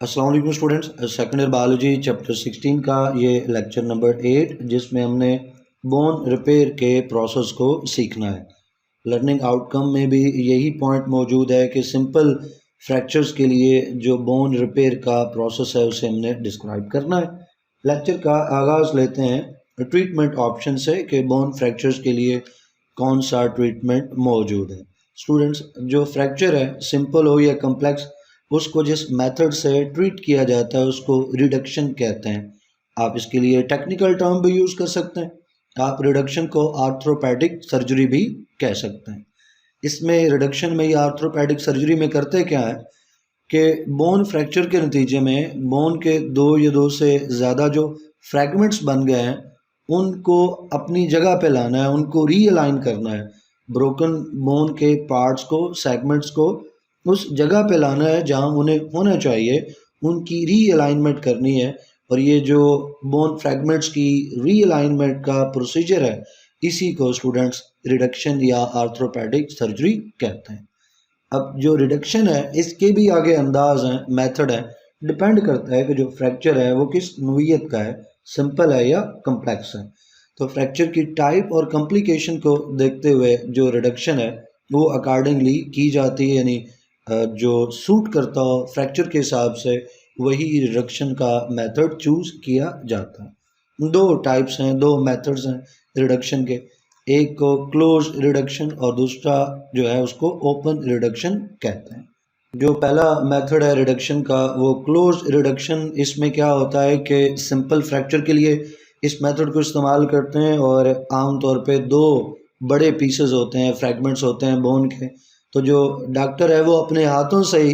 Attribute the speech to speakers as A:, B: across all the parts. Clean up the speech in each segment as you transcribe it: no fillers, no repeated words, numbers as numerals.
A: अस्सलाम वालेकुम students, second year biology chapter 16 का ये लेक्चर नंबर 8 जिसमें हमने बोन रिपेयर के प्रोसेस को सीखना है। लर्निंग आउटकम में भी यही पॉइंट मौजूद है कि सिंपल फ्रैक्चर्स के लिए जो बोन रिपेयर का प्रोसेस है उसे हमने डिस्क्राइब करना है। लेक्चर का आगाज़ लेते हैं ट्रीटमेंट ऑप्शन से कि बोन फ्रैक्चर्स के लिए कौन सा ट्रीटमेंट मौजूद है। स्टूडेंट्स, जो फ्रैक्चर है सिंपल हो या कम्प्लेक्स, उसको जिस मेथड से ट्रीट किया जाता है उसको रिडक्शन कहते हैं। आप इसके लिए टेक्निकल टर्म भी यूज़ कर सकते हैं। आप रिडक्शन को आर्थ्रोपैडिक सर्जरी भी कह सकते हैं। इसमें रिडक्शन में या आर्थ्रोपैडिक सर्जरी में करते क्या है कि बोन फ्रैक्चर के नतीजे में बोन के दो या दो से ज़्यादा जो फ्रैगमेंट्स बन गए हैं उनको अपनी जगह पे लाना है, उनको रीअलाइन करना है। ब्रोकन बोन के पार्ट्स को, सेगमेंट्स को उस जगह पे लाना है जहाँ उन्हें होना चाहिए, उनकी रीअलाइनमेंट करनी है। और ये जो बोन फ्रैगमेंट्स की रीअलाइनमेंट का प्रोसीजर है इसी को स्टूडेंट्स रिडक्शन या आर्थ्रोपैडिक सर्जरी कहते हैं। अब जो रिडक्शन है इसके भी आगे अंदाज हैं, मेथड है। डिपेंड करता है कि जो फ्रैक्चर है वो किस नोयत का है, सिंपल है या कम्प्लेक्स है। तो फ्रैक्चर की टाइप और कॉम्प्लिकेशन को देखते हुए जो रिडक्शन है वो अकॉर्डिंगली की जाती है, यानी जो सूट करता हो फ्रैक्चर के हिसाब से वही रिडक्शन का मेथड चूज़ किया जाता है। दो टाइप्स हैं, दो मेथड्स हैं रिडक्शन के। एक को क्लोज रिडक्शन और दूसरा जो है उसको ओपन रिडक्शन कहते हैं। जो पहला मेथड है रिडक्शन का वो क्लोज रिडक्शन। इसमें क्या होता है कि सिंपल फ्रैक्चर के लिए इस मेथड को इस्तेमाल करते हैं और आमतौर पे दो बड़े पीसेस होते हैं, फ्रैगमेंट्स होते हैं बोन के। तो जो डॉक्टर है वो अपने हाथों से ही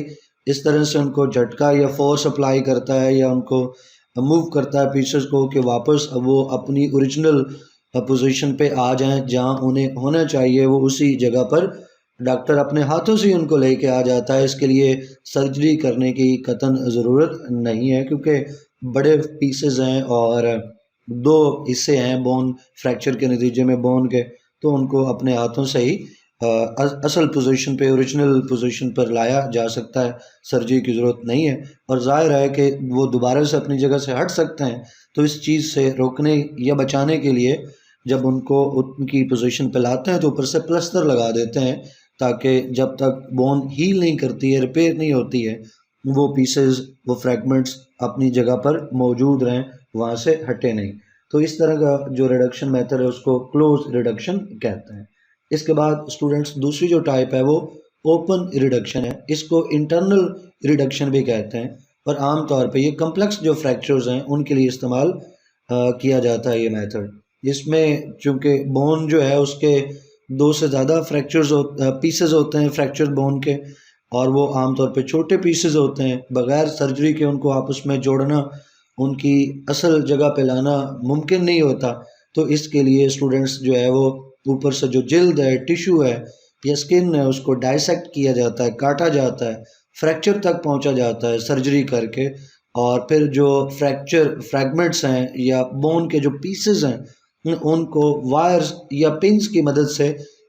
A: इस तरह से उनको झटका या फोर्स अप्लाई करता है या उनको मूव करता है पीसेस को कि वापस वो अपनी ओरिजिनल पोजीशन पे आ जाएं, जहां उन्हें होना चाहिए वो उसी जगह पर डॉक्टर अपने हाथों से उनको लेके आ जाता है। इसके लिए सर्जरी करने की कतन ज़रूरत नहीं है क्योंकि बड़े पीसेस हैं और दो हिस्से हैं बोन फ्रैक्चर के नतीजे में बोन के, तो उनको अपने हाथों से ही असल पोजीशन पे, ओरिजिनल पोजीशन पर लाया जा सकता है। सर्जरी की ज़रूरत नहीं है और जाहिर है कि वो दोबारा से अपनी जगह से हट सकते हैं। तो इस चीज़ से रोकने या बचाने के लिए जब उनको उनकी पोजीशन पे लाते हैं तो ऊपर से प्लास्टर लगा देते हैं ताकि जब तक बोन हील नहीं करती है, रिपेयर नहीं होती है, वो पीसेस, वो फ्रैगमेंट्स अपनी जगह पर मौजूद रहें, वहाँ से हटे नहीं। तो इस तरह का जो रिडक्शन मेथड है उसको क्लोज रिडक्शन कहते हैं। इसके बाद स्टूडेंट्स दूसरी जो टाइप है वो ओपन रिडक्शन है। इसको इंटरनल रिडक्शन भी कहते हैं और आमतौर पे ये कम्प्लेक्स जो फ्रैक्चर्स हैं उनके लिए इस्तेमाल किया जाता है ये मेथड। इसमें चूँकि बोन जो है उसके दो से ज़्यादा फ्रैक्चर्स पीसेस होते हैं फ्रैक्चर बोन के, और वो आमतौर पे छोटे पीसेस होते हैं। बगैर सर्जरी के उनको आपस में जोड़ना, उनकी असल जगह पे लाना मुमकिन नहीं होता। तो इसके लिए स्टूडेंट्स जो है वो ऊपर से जो जिल्द है, टिश्यू है या स्किन है, उसको डाइसेक्ट किया जाता है, काटा जाता है, फ्रैक्चर तक पहुंचा जाता है सर्जरी करके। और फिर जो फ्रैक्चर फ्रैगमेंट्स हैं या बोन के जो पीसेस हैं उनको वायर्स या पिन्स की मदद से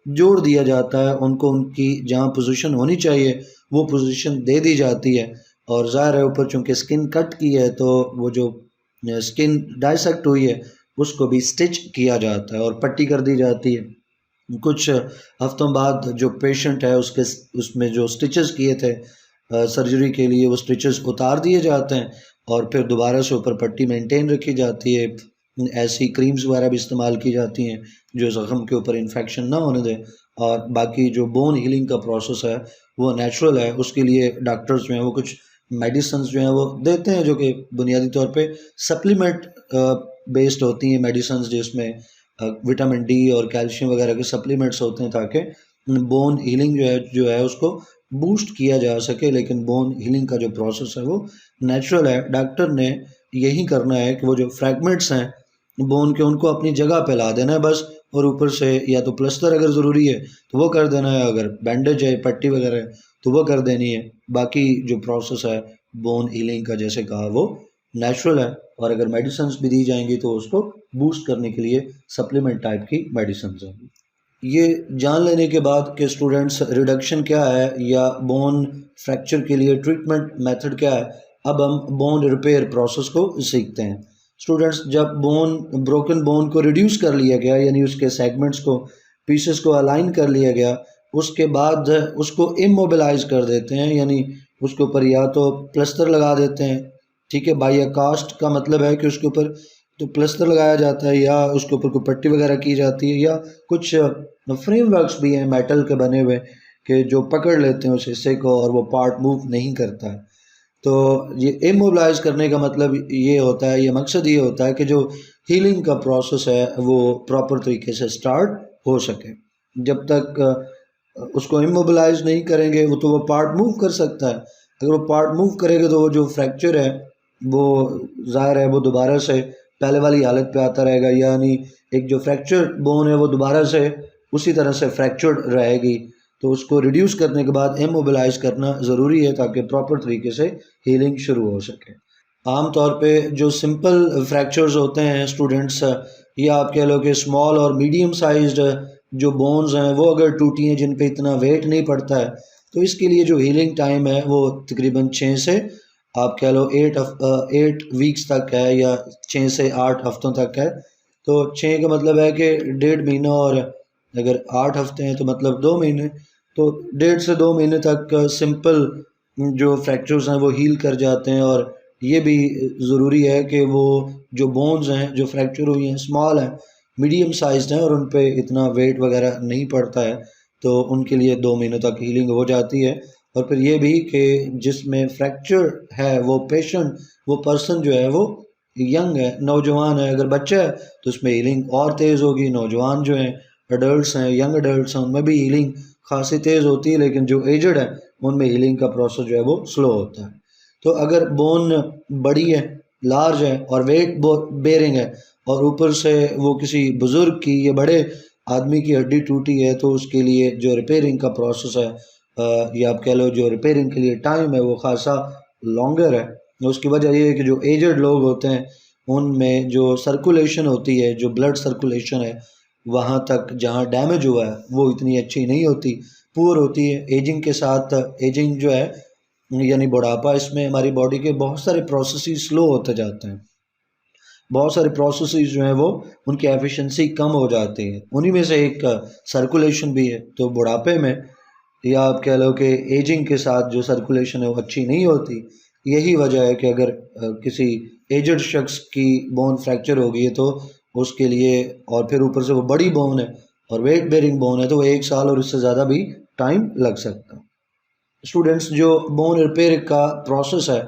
A: जोड़ दिया जाता है। उनको उनकी जहाँ पोजीशन होनी चाहिए वो पोजीशन दे दी जाती है। और ज़ाहिर है ऊपर चूँकि स्किन कट की है तो वो जो स्किन डाइसेक्ट हुई है उसको भी स्टिच किया जाता है और पट्टी कर दी जाती है। कुछ हफ्तों बाद जो पेशेंट है उसके उसमें जो स्टिचेस किए थे सर्जरी के लिए, वो स्टिचेस उतार दिए जाते हैं और फिर दोबारा से ऊपर पट्टी मेंटेन रखी जाती है। ऐसी क्रीम्स वगैरह भी इस्तेमाल की जाती हैं जो ज़ख्म के ऊपर इन्फेक्शन ना होने दें। और बाकी जो बोन हीलिंग का प्रोसेस है वो नेचुरल है, उसके लिए डॉक्टर्स जो हैं वो कुछ मेडिसिन जो हैं वो देते हैं जो कि बुनियादी तौर पे सप्लीमेंट बेस्ड होती हैं मेडिसिन, जिसमें विटामिन डी और कैल्शियम वगैरह के सप्लीमेंट्स होते हैं ताकि बोन हीलिंग जो है उसको बूस्ट किया जा सके। लेकिन बोन हीलिंग का जो प्रोसेस है वो नेचुरल है। डॉक्टर ने यही करना है कि वो जो फ्रैगमेंट्स हैं बोन के उनको अपनी जगह पे ला देना है बस, और ऊपर से या तो प्लास्टर अगर ज़रूरी है तो वो कर देना है, अगर बैंडेज है, पट्टी वगैरह है तो वो कर देनी है। बाकी जो प्रोसेस है बोन हीलिंग का जैसे कहा वो नेचुरल है, और अगर मेडिसिन भी दी जाएंगी तो उसको बूस्ट करने के लिए सप्लीमेंट टाइप की मेडिसिन हैं। ये जान लेने के बाद कि स्टूडेंट्स रिडक्शन क्या है या बोन फ्रैक्चर के लिए ट्रीटमेंट मेथड क्या है, अब हम बोन रिपेयर प्रोसेस को सीखते हैं। स्टूडेंट्स, जब ब्रोकन बोन को रिड्यूस कर लिया गया, यानी उसके सेगमेंट्स को, पीसेस को अलाइन कर लिया गया, उसके बाद उसको इमोबिलाइज कर देते हैं, यानी उसके ऊपर या तो प्लास्टर लगा देते हैं, ठीक है, बाय अ कास्ट का मतलब है कि उसके ऊपर तो प्लास्टर लगाया जाता है या उसके ऊपर कोई पट्टी वगैरह की जाती है, या कुछ फ्रेमवर्क्स भी हैं मेटल के बने हुए कि जो पकड़ लेते हैं उस हिस्से को और वो पार्ट मूव नहीं करता है। तो ये इमोबिलाइज करने का मतलब ये होता है, ये मकसद ये होता है कि जो हीलिंग का प्रोसेस है वो प्रॉपर तरीके से स्टार्ट हो सके। जब तक उसको इमोबिलाइज नहीं करेंगे वो पार्ट मूव कर सकता है। अगर वो पार्ट मूव करेगा तो वो जो फ्रैक्चर है वो ज़ाहिर है वो दोबारा से पहले वाली हालत पे आता रहेगा, यानी एक जो फ्रैक्चर बोन है वो दोबारा से उसी तरह से फ्रैक्चर्ड रहेगी। तो उसको रिड्यूस करने के बाद इमोबिलाइज करना ज़रूरी है ताकि प्रॉपर तरीके से हीलिंग शुरू हो सके। आम तौर पे जो सिंपल फ्रैक्चर्स होते हैं स्टूडेंट्स, या आप कह लो कि स्मॉल और मीडियम साइज्ड जो बोन्स हैं वो अगर टूटी हैं जिन पे इतना वेट नहीं पड़ता है, तो इसके लिए जो हीलिंग टाइम है वो तकरीबन 6 से आप कह लो 8 वीक्स तक है, या 6 से 8 हफ्तों तक है। तो 6 का मतलब है कि 1.5 महीना, और अगर 8 हफ्ते हैं तो मतलब 2 महीने। तो 1.5 से 2 महीने तक सिंपल जो फ्रैक्चर्स हैं वो हील कर जाते हैं। और ये भी ज़रूरी है कि वो जो बोन्स हैं जो फ्रैक्चर हुई हैं स्मॉल हैं, मीडियम साइज्ड हैं और उन पे इतना वेट वगैरह नहीं पड़ता है, तो उनके लिए 2 महीनों तक हीलिंग हो जाती है। और फिर ये भी कि जिसमें फ्रैक्चर है वो पेशेंट, वो पर्सन जो है वो यंग है, नौजवान है। अगर बच्चा है तो उसमें हीलिंग और तेज़ होगी। नौजवान जो हैं, एडल्ट्स हैं, यंग एडल्ट्स हैं, उनमें भी हीलिंग खासी तेज़ होती है, लेकिन जो एजड है उनमें हीलिंग का प्रोसेस जो है वो स्लो होता है। तो अगर बोन बड़ी है, लार्ज है और वेट बेरिंग है, और ऊपर से वो किसी बुज़ुर्ग की या बड़े आदमी की हड्डी टूटी है, तो उसके लिए जो रिपेयरिंग का प्रोसेस है, या आप कह लो जो रिपेयरिंग के लिए टाइम है वो खासा लॉन्गर है। उसकी वजह ये है कि जो एजड लोग होते हैं उनमें जो सर्कुलेशन होती है, जो ब्लड सर्कुलेशन है वहाँ तक जहाँ डैमेज हुआ है वो इतनी अच्छी नहीं होती, पुअर होती है। एजिंग के साथ एजिंग जो है यानी बुढ़ापा, इसमें हमारी बॉडी के बहुत सारे प्रोसेसेस स्लो होते जाते हैं। बहुत सारे प्रोसेसेस जो हैं वो उनकी एफिशिएंसी कम हो जाती है, उन्हीं में से एक सर्कुलेशन भी है। तो बुढ़ापे में या आप कह लो कि एजिंग के साथ जो सर्कुलेशन है वो अच्छी नहीं होती। यही वजह है कि अगर किसी एजड शख्स की बोन फ्रैक्चर हो गई है तो उसके लिए, और फिर ऊपर से वो बड़ी बोन है और वेट बेरिंग बोन है, तो वो 1 साल और उससे ज़्यादा भी टाइम लग सकता है। स्टूडेंट्स, जो बोन रिपेयर का प्रोसेस है,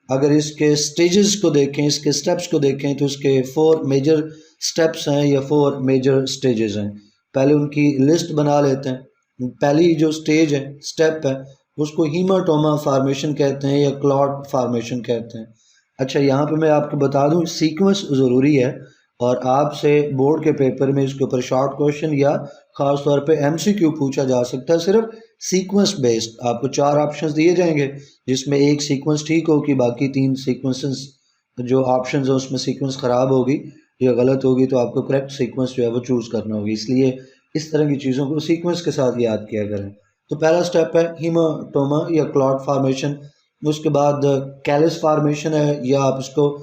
A: अगर इसके स्टेजेस को देखें, इसके स्टेप्स को देखें, तो इसके 4 मेजर स्टेप्स हैं या 4 मेजर स्टेजेस हैं। पहले उनकी लिस्ट बना लेते हैं। पहली जो स्टेज है, स्टेप है, उसको हीमाटोमा फार्मेशन कहते हैं या क्लॉट फार्मेशन कहते हैं। अच्छा, यहाँ पे मैं आपको बता दूँ सीक्वेंस ज़रूरी है, और आपसे बोर्ड के पेपर में इसके ऊपर शॉर्ट क्वेश्चन या ख़ास तौर पे एमसीक्यू पूछा जा सकता है। सिर्फ सीक्वेंस बेस्ड आपको 4 ऑप्शंस दिए जाएंगे, जिसमें एक सीक्वेंस ठीक होगी, बाकी 3 सीक्वेंसेस जो ऑप्शंस है उसमें सीक्वेंस ख़राब होगी या गलत होगी, तो आपको करेक्ट सीक्वेंस जो है वो चूज़ करना होगी। इसलिए इस तरह की चीज़ों को सीक्वेंस के साथ याद किया करें। तो पहला स्टेप है हीमाटोमा या क्लॉट फार्मेशन। उसके बाद कैलस फार्मेशन है, या आप इसको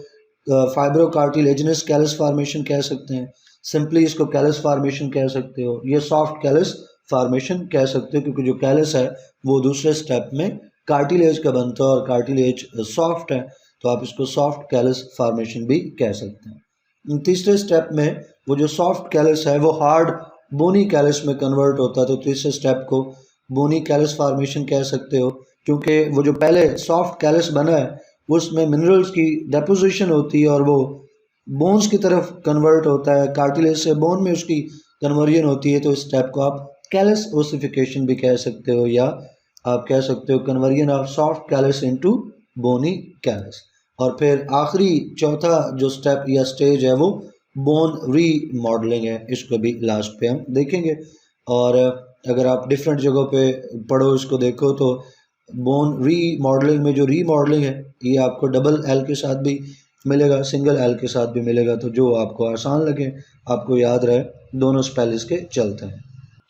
A: फाइब्रोकार्टिलेजिनस कैलस फार्मेशन कह सकते हैं। सिंपली इसको कैलस फार्मेशन कह सकते हो, ये सॉफ्ट कैलस फार्मेशन कह सकते हो, क्योंकि जो कैलस है वो दूसरे स्टेप में कार्टिलेज का बनता है और कार्टिलेज सॉफ्ट है, तो आप इसको सॉफ्ट कैलस फार्मेशन भी कह सकते हैं। तीसरे स्टेप में वो जो सॉफ्ट कैलस है वो हार्ड बोनी कैलस में कन्वर्ट होता है, तो तीसरे स्टेप को बोनी कैलस फार्मेशन कह सकते हो, क्योंकि वो जो पहले सॉफ्ट कैलस बना है उसमें मिनरल्स की डेपोजिशन होती है और वो बोन्स की तरफ कन्वर्ट होता है, कार्टिलेज से बोन में उसकी कन्वर्जन होती है। तो इस स्टेप को आप कैलस ओसिफिकेशन भी कह सकते हो, या आप कह सकते हो conversion of soft callus into bony callus. और फिर आखिरी चौथा जो स्टेप या स्टेज है वो बोन रीमॉडलिंग है, इसको भी लास्ट पे हम देखेंगे। और अगर आप डिफरेंट जगहों पे पढ़ो, इसको देखो, तो बोन रीमॉडलिंग में जो रीमॉडलिंग है ये आपको डबल एल के साथ भी मिलेगा, सिंगल एल के साथ भी मिलेगा, तो जो आपको आसान लगे, आपको याद रहे, दोनों स्पेल इसके चलते हैं।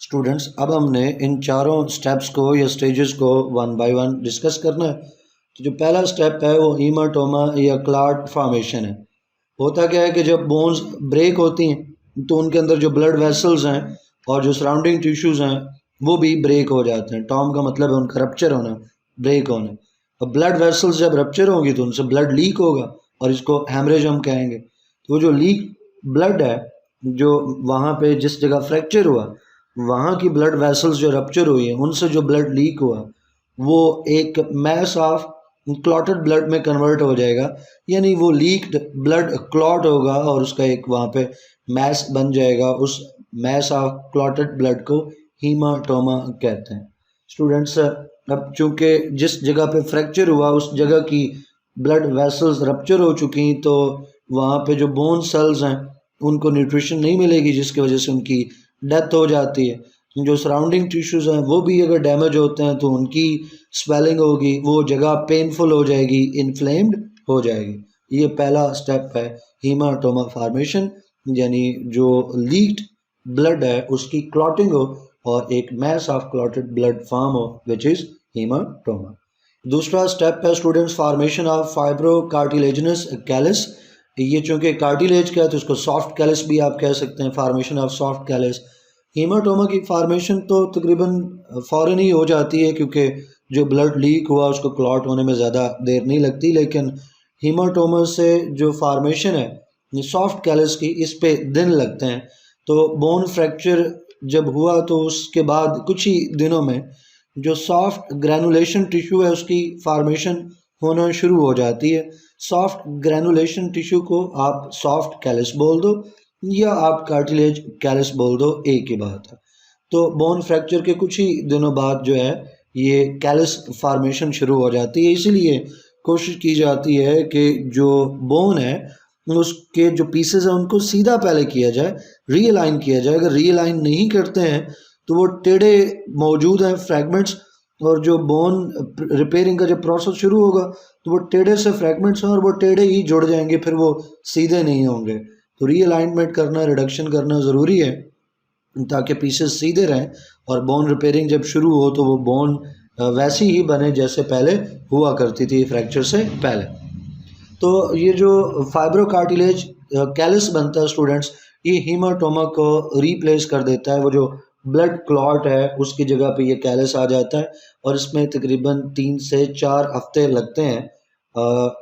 A: स्टूडेंट्स, अब हमने इन चारों स्टेप्स को या स्टेजेस को वन बाय वन डिस्कस करना है। तो जो पहला स्टेप है वो हीमाटोमा या क्लॉट फॉर्मेशन है। होता क्या है कि जब बोन्स ब्रेक होती हैं तो उनके अंदर जो ब्लड वेसल्स हैं और जो सराउंडिंग टिश्यूज़ हैं वो भी ब्रेक हो जाते हैं। टॉम का मतलब है उनका रप्चर होना, ब्रेक होना। अब ब्लड वेसल्स जब रप्चर होंगी तो उनसे ब्लड लीक होगा और इसको हैमरेज हम कहेंगे। तो वो जो लीक ब्लड है, जो वहाँ पे जिस जगह फ्रैक्चर हुआ वहाँ की ब्लड वेसल्स जो रप्चर हुई है उनसे जो ब्लड लीक हुआ वो एक मैस ऑफ क्लॉटेड ब्लड में कन्वर्ट हो जाएगा, यानी वो लीक्ड ब्लड क्लॉट होगा और उसका एक वहाँ पे मैस बन जाएगा। उस मैस ऑफ क्लॉटेड ब्लड को हीमाटोमा कहते हैं। स्टूडेंट्स, अब चूंकि जिस जगह पे फ्रैक्चर हुआ उस जगह की ब्लड वेसल्स रप्चर हो चुकी तो वहाँ पे जो बोन सेल्स हैं उनको न्यूट्रिशन नहीं मिलेगी, जिसकी वजह से उनकी डेथ हो जाती है। जो सराउंडिंग टिश्यूज़ हैं वो भी अगर डैमेज होते हैं तो उनकी स्वेलिंग होगी, वो जगह पेनफुल हो जाएगी, इन्फ्लेम्ड हो जाएगी। ये पहला स्टेप है हीमाटोमा फॉर्मेशन, यानी जो लीक्ड ब्लड है उसकी क्लॉटिंग हो और एक mass of clotted blood form हो, विच इज़ हीमाटोमा। दूसरा स्टेप है students formation of fibro cartilaginous callus. ये चूँकि कार्टिलेज का है तो उसको सॉफ्ट कैलस भी आप कह सकते हैं, formation of soft callus. Haematoma की फॉर्मेशन तो तकरीबन फ़ौरन ही हो जाती है क्योंकि जो ब्लड लीक हुआ उसको क्लॉट होने में ज़्यादा देर नहीं लगती, लेकिन हीमाटोमा से जो फॉर्मेशन है ये सॉफ्ट कैलस की, इस पे दिन लगते हैं। तो बोन फ्रैक्चर जब हुआ तो उसके बाद कुछ ही दिनों में जो सॉफ्ट ग्रैनुलेशन टिश्यू है उसकी फॉर्मेशन होना शुरू हो जाती है। सॉफ्ट ग्रैनुलेशन टिश्यू को आप सॉफ्ट कैलस बोल दो या आप कार्टिलेज कैलस बोल दो, एक ही बात है। तो बोन फ्रैक्चर के कुछ ही दिनों बाद जो है ये कैलस फॉर्मेशन शुरू हो जाती है। इसीलिए कोशिश की जाती है कि जो बोन है उसके जो पीसेस हैं उनको सीधा पहले किया जाए, रीअलाइन किया जाए। अगर रीअलाइन नहीं करते हैं तो वो टेढ़े मौजूद हैं फ्रैगमेंट्स, और जो बोन रिपेयरिंग का जब प्रोसेस शुरू होगा तो वो टेढ़े से फ्रैगमेंट्स हैं और वो टेढ़े ही जुड़ जाएंगे, फिर वो सीधे नहीं होंगे। तो रीअलाइनमेंट करना, रिडक्शन करना ज़रूरी है ताकि पीसेस सीधे रहें और बोन रिपेयरिंग जब शुरू हो तो वो बोन वैसी ही बने जैसे पहले हुआ करती थी फ्रैक्चर से पहले। तो ये जो फाइब्रो कार्टिलेज कैलस बनता है स्टूडेंट्स, ये हीमाटोमा को रिप्लेस कर देता है। वो जो ब्लड क्लॉट है उसकी जगह पे ये कैलस आ जाता है और इसमें तकरीबन 3 से 4 हफ्ते लगते हैं,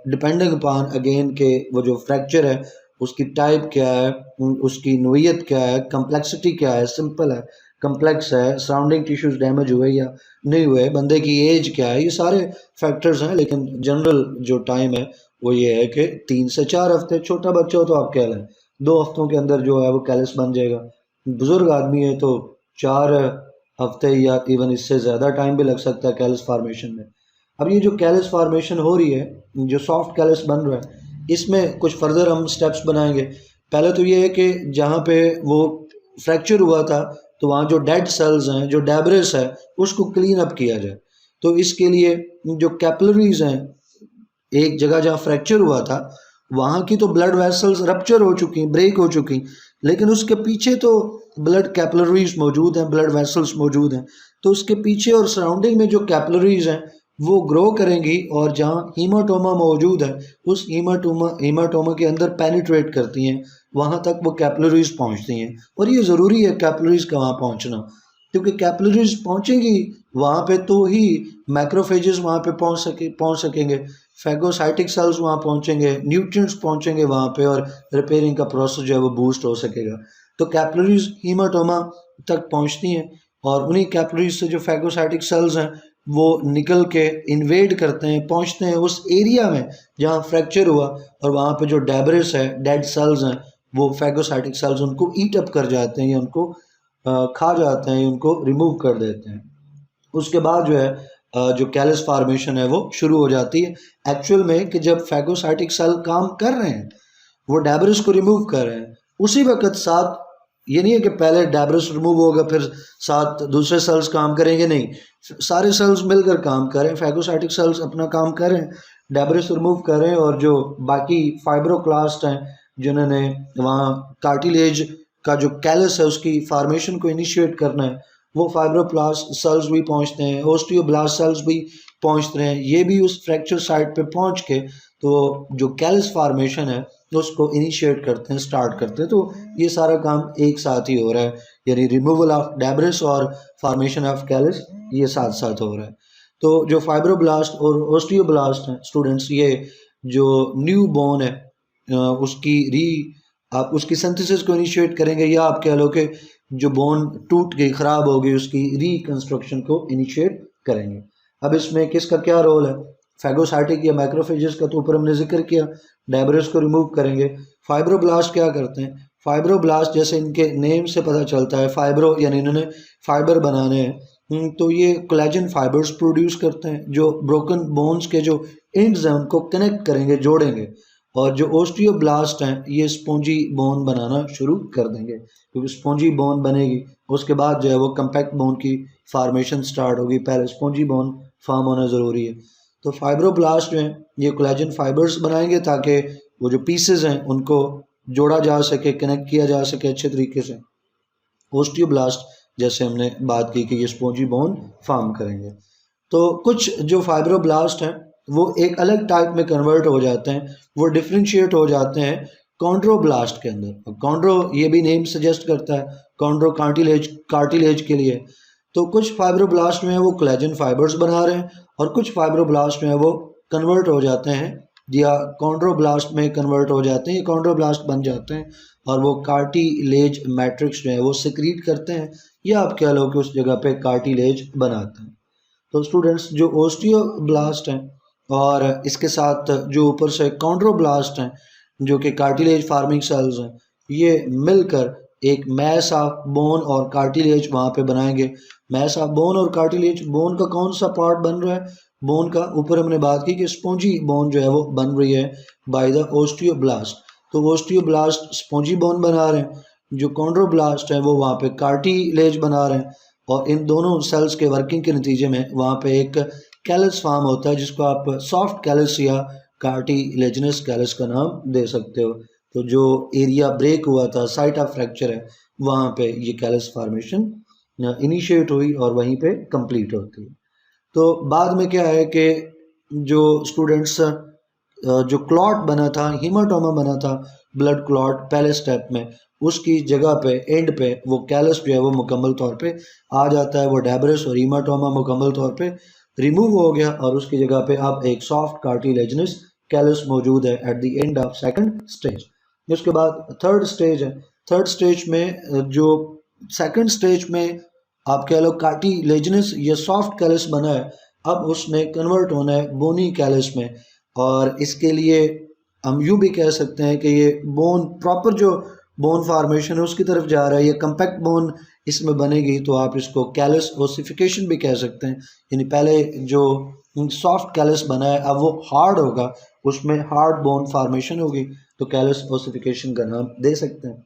A: डिपेंडिंग अपॉन अगेन के वो जो फ्रैक्चर है उसकी टाइप क्या है, उसकी नोयत क्या है, कम्प्लेक्सिटी क्या है, सिंपल है, कम्प्लेक्स है, सराउंडिंग टिश्यूज डैमेज हुए या नहीं हुए, बंदे की एज क्या है, ये सारे फैक्टर्स हैं। लेकिन जनरल जो टाइम है वो ये है कि 3 से 4 हफ्ते। छोटा बच्चा हो तो आप कह लें 2 हफ्तों के अंदर जो है वो कैलस बन जाएगा। बुजुर्ग आदमी है तो 4 हफ्ते या इवन इससे ज़्यादा टाइम भी लग सकता है कैलस फार्मेशन में। अब ये जो कैलस फार्मेशन हो रही है, जो सॉफ्ट कैलस बन रहा है, इसमें कुछ फर्दर हम स्टेप्स बनाएंगे। पहले तो ये है कि जहाँ पे वो फ्रैक्चर हुआ था तो वहाँ जो डेड सेल्स हैं, जो डेब्रिस है, उसको क्लीन अप किया जाए। तो इसके लिए जो कैपिलरीज हैं, एक जगह जहाँ फ्रैक्चर हुआ था वहाँ की तो ब्लड वेसल्स रप्चर हो चुकी, ब्रेक हो चुकी, लेकिन उसके पीछे तो ब्लड कैपिलरीज मौजूद हैं, ब्लड वेसल्स मौजूद हैं। तो उसके पीछे और सराउंडिंग में जो कैपिलरीज हैं वो ग्रो करेंगी और जहाँ हीमाटोमा मौजूद है उस हीमाटोमा के अंदर पेनिट्रेट करती हैं, वहाँ तक वो कैपिलरीज पहुँचती हैं। और ये ज़रूरी है कैपिलरीज का वहाँ पहुँचना, क्योंकि कैपिलरीज पहुँचेंगी वहाँ पे तो ही मैक्रोफेजेस वहाँ पे पहुँच सकेंगे, फैगोसाइटिक सेल्स वहाँ पहुँचेंगे, न्यूट्रिएंट्स पहुँचेंगे वहाँ पे और रिपेयरिंग का प्रोसेस जो है वो बूस्ट हो सकेगा। तो कैपिलरीज हीमाटोमा तक पहुँचती हैं और उन्हीं कैपिलरीज से जो फैगोसाइटिक सेल्स हैं वो निकल के इन्वेड करते हैं, पहुँचते हैं उस एरिया में जहाँ फ्रैक्चर हुआ, और वहाँ पे जो डेब्रिस है, डेड सेल्स हैं, वो फैगोसाइटिक सेल्स उनको ईट अप कर जाते हैं या उनको खा जाते हैं, उनको रिमूव कर देते हैं। उसके बाद जो है जो कैलस फार्मेशन है वो शुरू हो जाती है। एक्चुअल में कि जब फैगोसाइटिक सेल काम कर रहे हैं, वो डेब्रिस को रिमूव कर रहे हैं, उसी वक्त साथ ये नहीं है कि पहले डेब्रिस रिमूव होगा फिर साथ दूसरे सेल्स काम करेंगे, नहीं, सारे सेल्स मिलकर काम करें। फैगोसाइटिक सेल्स अपना काम करें, डेब्रिस रिमूव करें, और जो बाकी फाइब्रोक्लास्ट हैं जिन्होंने वहाँ कार्टिलेज का जो कैलस है उसकी फार्मेशन को इनिशिएट करना है, वो फाइब्रोब्लास्ट सेल्स भी पहुंचते हैं, ओस्टियोब्लास्ट सेल्स भी पहुंचते हैं, ये भी उस फ्रैक्चर साइट पे पहुंच के तो जो कैलस फार्मेशन है उसको इनिशिएट करते हैं, स्टार्ट करते हैं। तो ये सारा काम एक साथ ही हो रहा है, यानी रिमूवल ऑफ डेब्रिस और फार्मेशन ऑफ कैलस ये साथ साथ हो रहा है। तो जो फाइब्रोब्लास्ट और ओस्टियोब्लास्ट हैं स्टूडेंट्स, ये जो न्यू बोन है उसकी आप उसकी सिंथेसिस को इनिशिएट करेंगे, या आप कह लो कि जो बोन टूट गई ख़राब हो गई उसकी रिकंस्ट्रक्शन को इनिशिएट करेंगे। अब इसमें किसका क्या रोल है? फैगोसाइटिक या मैक्रोफेजेस का तो ऊपर हमने जिक्र किया, डेब्रिस को रिमूव करेंगे। फाइब्रोब्लास्ट क्या करते हैं? फाइब्रोब्लास्ट जैसे इनके नेम से पता चलता है, फाइब्रो यानी इन्होंने फाइबर बनाने हैं, तो ये कोलेजन फाइबर्स प्रोड्यूस करते हैं जो ब्रोकन बोन्स के जो एंड्स हैं उनको कनेक्ट करेंगे, जोड़ेंगे। और जो ओस्टियोब्लास्ट हैं ये स्पॉन्जी बोन बनाना शुरू कर देंगे, क्योंकि स्पॉन्जी बोन बनेगी उसके बाद जो है वो कम्पैक्ट बोन की फार्मेशन स्टार्ट होगी, पहले स्पॉन्जी बोन फॉर्म होना ज़रूरी है। तो फाइब्रोब्लास्ट जो हैं ये कोलेजन फाइबर्स बनाएंगे ताकि वो जो पीसेज हैं उनको जोड़ा जा सके, कनेक्ट किया जा सके अच्छे तरीके से। ओस्टियोब्लास्ट जैसे हमने बात की कि ये स्पॉन्जी बोन फॉर्म करेंगे। तो कुछ जो फाइब्रोब्लास्ट हैं वो एक अलग टाइप में कन्वर्ट हो जाते हैं, वो डिफ्रेंशिएट हो जाते हैं कॉन्ड्रोब्लास्ट के अंदर। कॉन्ड्रो ये भी नेम सजेस्ट करता है, कॉन्ड्रो कार्टिलेज के लिए। तो कुछ फाइब्रोब्लास्ट में है वो कोलेजन फाइबर्स बना रहे हैं, और कुछ फाइब्रोब्लास्ट में है वो कन्वर्ट हो जाते हैं या कॉन्ड्रोब्लास्ट में कन्वर्ट हो जाते हैं, ये कॉन्ड्रोब्लास्ट बन जाते हैं और वो कार्टिलेज मैट्रिक्स जो है वो सिक्रीट करते हैं, या आप कह लो कि उस जगह पे कार्टिलेज बनाते हैं। तो स्टूडेंट्स जो ओस्टियोब्लास्ट हैं और इसके साथ जो ऊपर से कॉन्ड्रोब्लास्ट हैं जो कि कार्टिलेज फार्मिंग सेल्स हैं, ये मिलकर एक मैस ऑफ बोन और कार्टिलेज वहाँ पे बनाएंगे। मैस ऑफ बोन और कार्टिलेज, बोन का कौन सा पार्ट बन रहा है? बोन का ऊपर हमने बात की कि स्पॉन्जी बोन जो है वो बन रही है बाय द ओस्टियोब्लास्ट। तो ओस्टियोब्लास्ट स्पॉन्जी बोन बना रहे हैं, जो कॉन्ड्रोब्लास्ट है वो वहाँ पे कार्टिलेज बना रहे हैं, और इन दोनों सेल्स के वर्किंग के नतीजे में वहाँ पे एक कैलस फॉर्म होता है जिसको आप सॉफ्ट कैलस या कार्टिलेजिनस कैलस का नाम दे सकते हो। तो जो एरिया ब्रेक हुआ था, साइट ऑफ फ्रैक्चर है, वहाँ पे ये कैलस फॉर्मेशन इनिशिएट हुई और वहीं पे कंप्लीट होती है। तो बाद में क्या है कि जो स्टूडेंट्स जो क्लॉट बना था, हीमाटोमा बना था, ब्लड क्लॉट पहले स्टेप में, उसकी जगह पे एंड पे वो कैलस जो है वो मुकम्मल तौर पे आ जाता है, वो डेब्रिस और हीमाटोमा मुकम्मल तौर पे रिमूव हो गया और उसकी जगह पे अब एक सॉफ्ट कार्टिलेजिनस कैलस मौजूद है at the end of second stage. उसके बाद थर्ड स्टेज है। थर्ड स्टेज में जो सेकंड स्टेज में आप कह लो कार्टिलेजिनस या सॉफ्ट कैलस बना है, अब उसने कन्वर्ट होना है बोनी कैलस में, और इसके लिए हम यूँ भी कह सकते हैं कि ये बोन प्रॉपर जो बोन फार्मेशन है उसकी तरफ जा रहा है, ये कम्पैक्ट बोन इसमें बनेगी, तो आप इसको कैलस ओसिफिकेशन भी कह सकते हैं। यानी पहले जो सॉफ्ट कैलस बना है अब वो हार्ड होगा, उसमें हार्ड बोन फार्मेशन होगी, तो कैलस ओसिफिकेशन का नाम दे सकते हैं।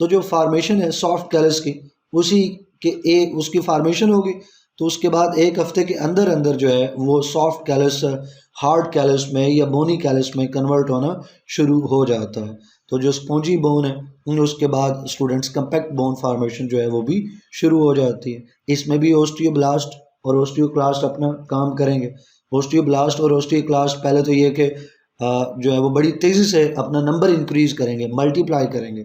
A: तो जो फार्मेशन है सॉफ्ट कैलस की, उसी के उसकी फार्मेशन होगी, तो उसके बाद एक हफ्ते के अंदर अंदर जो है वो सॉफ्ट कैलस हार्ड कैलस में या बोनी कैलस में कन्वर्ट होना शुरू हो जाता है। तो जो स्पॉन्जी बोन है उसके बाद स्टूडेंट्स कम्पैक्ट बोन फार्मेशन जो है वो भी शुरू हो जाती है। इसमें भी ओस्टियोब्लास्ट और ओस्टियोक्लास्ट अपना काम करेंगे। ओस्टियोब्लास्ट और ओस्टियोक्लास्ट पहले तो ये कि जो है वो बड़ी तेज़ी से अपना नंबर इंक्रीज करेंगे, मल्टीप्लाई करेंगे,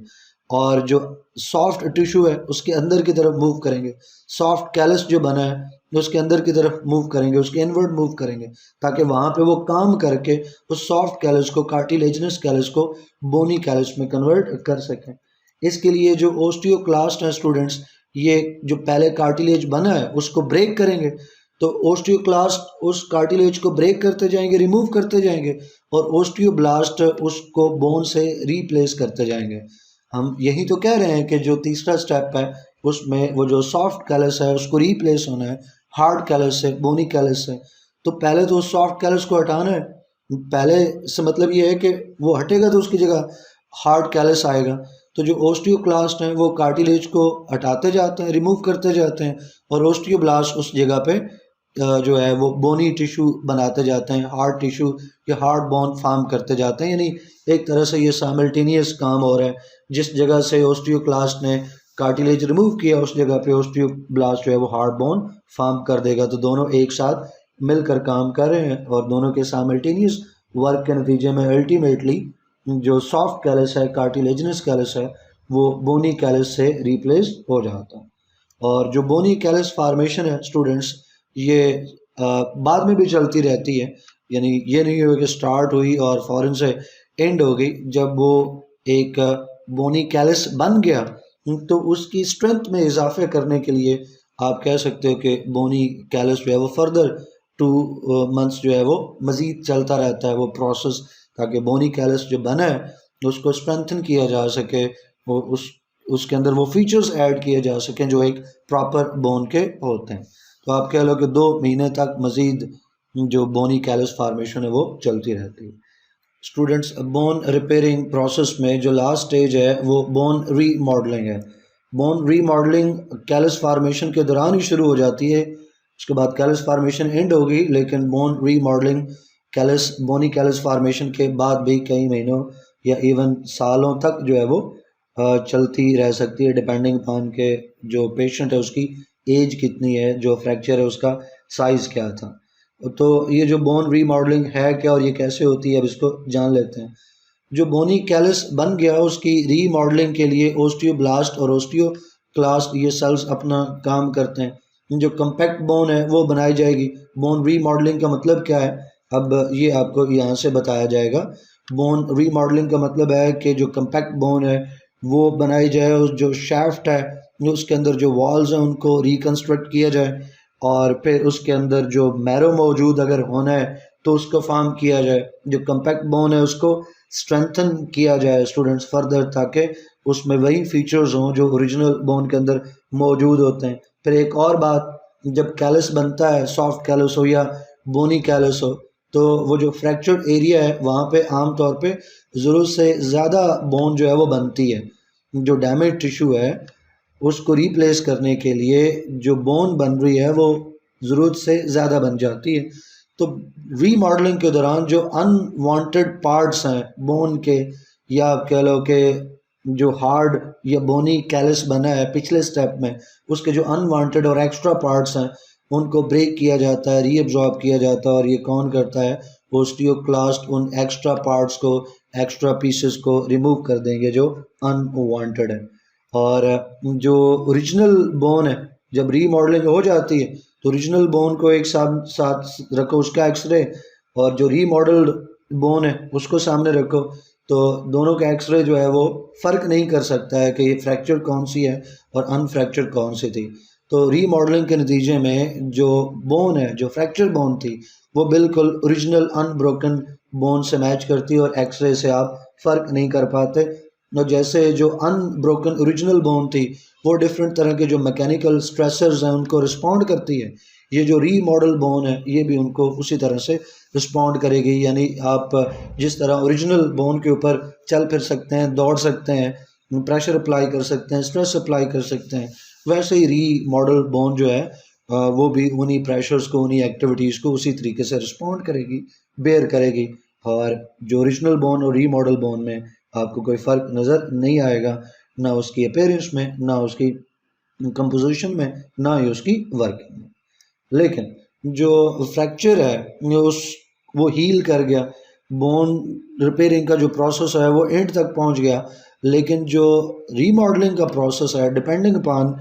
A: और जो सॉफ्ट टिश्यू है उसके अंदर की तरफ मूव करेंगे, सॉफ्ट कैलस जो बना है उसके अंदर की तरफ मूव करेंगे, उसके इनवर्ड मूव करेंगे, ताकि वहाँ पे वो काम करके उस सॉफ्ट कैलस को, कार्टिलेजिनस कैलस को बोनी कैलस में कन्वर्ट कर सकें। इसके लिए जो ओस्टियोक्लास्ट हैं स्टूडेंट्स, ये जो पहले कार्टिलेज बना है उसको ब्रेक करेंगे, तो ओस्टियोक्लास्ट उस कार्टिलेज को ब्रेक करते जाएंगे, रिमूव करते जाएंगे, और ओस्टियोब्लास्ट उसको बोन से रिप्लेस करते जाएंगे। हम यही तो कह रहे हैं कि जो तीसरा स्टेप है उसमें वो जो सॉफ्ट कैलस है उसको रिप्लेस होना है हार्ड कैलस से, बोनी कैलस से। तो पहले तो सॉफ्ट कैलस को हटाना है, पहले से मतलब ये है कि वो हटेगा तो उसकी जगह हार्ड कैलस आएगा। तो जो ओस्टियोक्लास्ट हैं वो कार्टिलेज को हटाते जाते हैं, रिमूव करते जाते हैं, और ओस्टियोब्लास्ट उस जगह पे जो है वो बोनी टिश्यू बनाते जाते हैं, हार्ड टिश्यू या हार्ड बोन फार्म करते जाते हैं। यानी एक तरह से ये साइमल्टेनियस काम हो रहा है, जिस जगह से ओस्टियोक्लास्ट ने कार्टिलेज रिमूव किया उस जगह पे ओस्टियोब्लास्ट जो है वो हार्ड बोन फार्म कर देगा, तो दोनों एक साथ मिलकर काम कर रहे हैं और दोनों के साइमल्टेनियस वर्क के नतीजे में अल्टीमेटली जो सॉफ्ट कैलस है, कार्टिलेजिनस कैलस है, वो बोनी कैलस से रिप्लेस हो जाता है। और जो बोनी कैलस फार्मेशन है स्टूडेंट्स, ये बाद में भी चलती रहती है, यानी ये नहीं हो कि स्टार्ट हुई और फ़ौरन से एंड हो गई। जब वो एक बोनी कैलस बन गया तो उसकी स्ट्रेंथ में इजाफे करने के लिए आप कह सकते हो कि बोनी कैलस जो है वो फर्दर 2 मंथ्स जो है वो मज़ीद चलता रहता है वो प्रोसेस, ताकि बोनी कैलस जो बना है उसको स्ट्रेंथन किया जा सके, वो उसके अंदर वो फीचर्स ऐड किए जा सकें जो एक प्रॉपर बोन के होते हैं। तो आप कह लो कि 2 महीने तक मज़ीद जो बोनी कैलस फार्मेशन है वो चलती रहती है। स्टूडेंट्स, बोन रिपेयरिंग प्रोसेस में जो लास्ट स्टेज है वो बोन रीमॉडलिंग है। बोन रीमॉडलिंग कैलस फार्मेशन के दौरान ही शुरू हो जाती है, उसके बाद कैलस फार्मेशन एंड हो गई, लेकिन बोन रीमॉडलिंग बोनी कैलस फार्मेशन के बाद भी कई महीनों या इवन सालों तक जो है वो चलती रह सकती है, डिपेंडिंग अपॉन के जो पेशेंट है उसकी एज कितनी है, जो फ्रैक्चर है उसका साइज़ क्या था। तो ये जो बोन रीमॉडलिंग है क्या और ये कैसे होती है, अब इसको जान लेते हैं। जो बोनी कैलस बन गया उसकी रीमॉडलिंग के लिए ओस्टियोब्लास्ट और ओस्टियोक्लास्ट ये सेल्स अपना काम करते हैं। जो कम्पैक्ट बोन है वो बनाई जाएगी। बोन रीमॉडलिंग का मतलब क्या है, अब ये आपको यहाँ से बताया जाएगा। बोन रीमॉडलिंग का मतलब है कि जो कम्पैक्ट बोन है वो बनाई जाए, उस जो शाफ्ट है उसके अंदर जो वॉल्स हैं उनको रिकन्स्ट्रक्ट किया जाए, और फिर उसके अंदर जो मैरो मौजूद अगर होना है तो उसको फॉर्म किया जाए। जो कम्पैक्ट बोन है उसको स्ट्रेंथन किया जाए स्टूडेंट्स फर्दर, ताकि उसमें वही फीचर्स हों जो ओरिजिनल बोन के अंदर मौजूद होते हैं। फिर एक और बात, जब कैलस बनता है, सॉफ्ट कैलस हो या बोनी कैलस हो, तो वो जो फ्रैक्चर्ड एरिया है वहाँ पे आम तौर पे ज़रूरत से ज़्यादा बोन जो है वो बनती है। जो डैमेज टिश्यू है उसको रिप्लेस करने के लिए जो बोन बन रही है वो ज़रूरत से ज़्यादा बन जाती है। तो रीमॉडलिंग के दौरान जो अनवांटेड पार्ट्स हैं बोन के, या आप कह लो कि जो हार्ड या बोनी कैलस बना है पिछले स्टेप में, उसके जो अनवांटेड और एक्स्ट्रा पार्ट्स हैं उनको ब्रेक किया जाता है, रीअब्जॉर्ब किया जाता है। और ये कौन करता है? ओस्टियोक्लास्ट उन एक्स्ट्रा पार्ट्स को, एक्स्ट्रा पीसेस को रिमूव कर देंगे जो अनवांटेड है। और जो ओरिजिनल बोन है जब रीमॉडलिंग हो जाती है तो ओरिजिनल बोन को एक साथ साथ रखो, उसका एक्सरे, और जो रीमॉडल्ड बोन है उसको सामने रखो, तो दोनों का एक्सरे जो है वो फ़र्क नहीं कर सकता है कि ये फ्रैक्चर कौन सी है और अनफ्रैक्चर कौन सी थी। तो रीमॉडलिंग के नतीजे में जो बोन है, जो फ्रैक्चर बोन थी, वो बिल्कुल ओरिजिनल अनब्रोकन बोन से मैच करती है और एक्सरे से आप फ़र्क नहीं कर पाते। और जैसे जो अनब्रोकन ओरिजिनल बोन थी वो डिफरेंट तरह के जो मैकेनिकल स्ट्रेसर्स हैं उनको रिस्पॉन्ड करती है, ये जो रीमॉडल बोन है ये भी उनको उसी तरह से रिस्पॉन्ड करेगी। यानी आप जिस तरह ओरिजिनल बोन के ऊपर चल फिर सकते हैं, दौड़ सकते हैं, प्रेशर अप्लाई कर सकते हैं, स्ट्रेस अप्लाई कर सकते हैं, वैसे ही रीमॉडल बोन जो है वो भी उन्हीं प्रेशर्स को, उन्हीं एक्टिविटीज़ को उसी तरीके से रिस्पॉन्ड करेगी, बेयर करेगी। और जो ओरिजिनल बोन और रीमॉडल बोन में आपको कोई फ़र्क नज़र नहीं आएगा, ना उसकी अपीयरेंस में, ना उसकी कंपोजिशन में, ना ही उसकी वर्किंग में। लेकिन जो फ्रैक्चर है वो हील कर गया, बोन रिपेयरिंग का जो प्रोसेस है वो एंड तक पहुंच गया, लेकिन जो रीमॉडलिंग का प्रोसेस है डिपेंडिंग अपॉन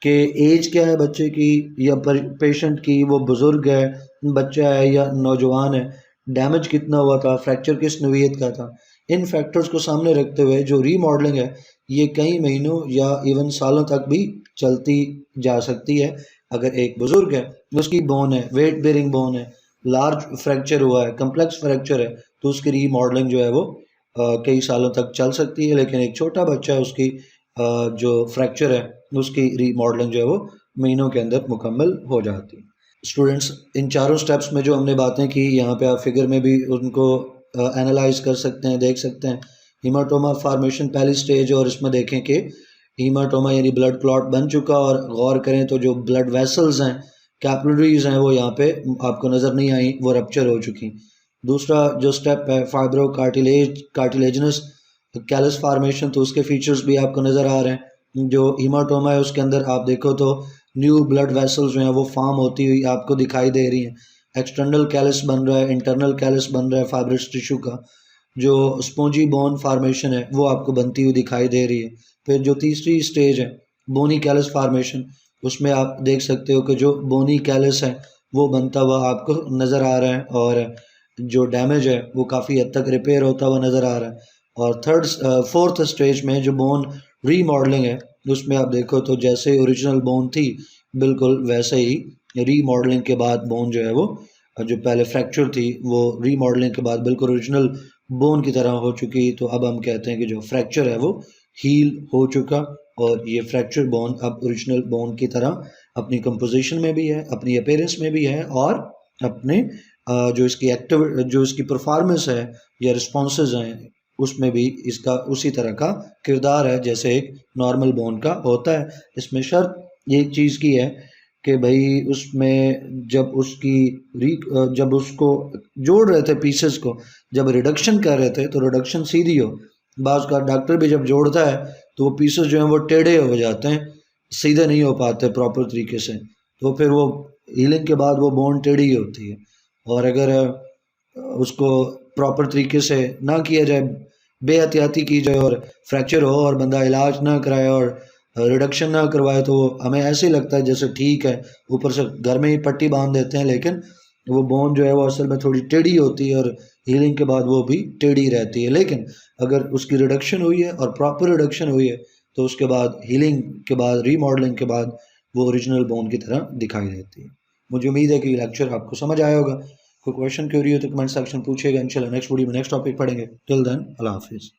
A: कि एज क्या है बच्चे की या पेशेंट की, वो बुज़ुर्ग है, बच्चा है या नौजवान है, डैमेज कितना हुआ था, फ्रैक्चर किस नौइयत का था, इन फैक्टर्स को सामने रखते हुए जो रीमॉडलिंग है ये कई महीनों या इवन सालों तक भी चलती जा सकती है। अगर एक बुज़ुर्ग है, उसकी बोन है, वेट बेरिंग बोन है, लार्ज फ्रैक्चर हुआ है, कम्प्लेक्स फ्रैक्चर है, तो उसकी रीमॉडलिंग जो है वो कई सालों तक चल सकती है। लेकिन एक छोटा बच्चा है, उसकी जो फ्रैक्चर है उसकी रीमॉडलिंग जो है वो महीनों के अंदर मुकम्मल हो जाती है। स्टूडेंट्स, इन चारों स्टेप्स में जो हमने बातें की यहाँ पे आप फिगर में भी उनको एनालाइज कर सकते हैं, देख सकते हैं। हीमाटोमा फार्मेशन पहली स्टेज, और इसमें देखें कि हीमाटोमा यानी ब्लड क्लॉट बन चुका, और गौर करें तो जो ब्लड वेसल्स हैं, कैपिलरीज हैं, वो यहाँ पे आपको नज़र नहीं आई, वो रप्चर हो चुकी। दूसरा जो स्टेप है फाइब्रो कार्टिलेजिनस कैलस फार्मेशन, तो उसके फीचर्स भी आपको नज़र आ रहे हैं। जो हीमाटोमा है उसके अंदर आप देखो तो न्यू ब्लड वेसल्स जो हैं वो फॉर्म होती हुई आपको दिखाई दे रही हैं। एक्सटर्नल कैलस बन रहा है, इंटरनल कैलस बन रहा है फाइब्रस टिश्यू का, जो स्पॉन्जी बोन फार्मेशन है वो आपको बनती हुई दिखाई दे रही है। फिर जो तीसरी स्टेज है बोनी कैलस फार्मेशन, उसमें आप देख सकते हो कि जो बोनी कैलस है वो बनता हुआ आपको नज़र आ रहा है और जो डैमेज है वो काफ़ी हद तक रिपेयर होता हुआ नज़र आ रहा है। और फोर्थ स्टेज में जो बोन रीमॉडलिंग है उसमें आप देखो तो जैसे ओरिजिनल बोन थी बिल्कुल वैसे ही रीमॉडलिंग के बाद बोन जो है वो जो पहले फ्रैक्चर थी वो रीमॉडलिंग के बाद बिल्कुल ओरिजिनल बोन की तरह हो चुकी। तो अब हम कहते हैं कि जो फ्रैक्चर है वो हील हो चुका और ये फ्रैक्चर बोन अब ओरिजिनल बोन की तरह अपनी कंपोजिशन में भी है, अपनी अपीयरेंस में भी है और अपने जो इसकी परफॉर्मेंस है या रिस्पॉन्सेज हैं उसमें भी इसका उसी तरह का किरदार है जैसे एक नॉर्मल बोन का होता है। इसमें शर्त एक चीज़ की है कि भाई उसमें जब उसको जोड़ रहे थे पीसेस को, जब रिडक्शन कर रहे थे तो रिडक्शन सीधी हो। बाज़ का डॉक्टर भी जब जोड़ता है तो वो पीसेस जो हैं वो टेढ़े हो जाते हैं, सीधे नहीं हो पाते प्रॉपर तरीके से, तो फिर वो हीलिंग के बाद वो बोन टेढ़ी होती है। और अगर उसको प्रॉपर तरीके से ना किया जाए, बेहतियाती की जाए और फ्रैक्चर हो और बंदा इलाज ना कराए और रिडक्शन ना करवाए तो हमें ऐसे ही लगता है जैसे ठीक है, ऊपर से घर में ही पट्टी बांध देते हैं, लेकिन वो बोन जो है वो असल में थोड़ी टेढ़ी होती है और हीलिंग के बाद वो भी टेढ़ी रहती है। लेकिन अगर उसकी रिडक्शन हुई है और प्रॉपर रिडक्शन हुई है तो उसके बाद हीलिंग के बाद रीमॉडलिंग के बाद वो ओरिजिनल बोन की तरह दिखाई देती है। मुझे उम्मीद है कि लेक्चर आपको समझ आया होगा। कोई क्वेश्चन क्यूरी हो तो कमेंट सेक्शन पूछिएगा। इंशाल्लाह नेक्स्ट वीडियो में नेक्स्ट टॉपिक पढ़ेंगे। टिल देन अल्लाह हाफिज़।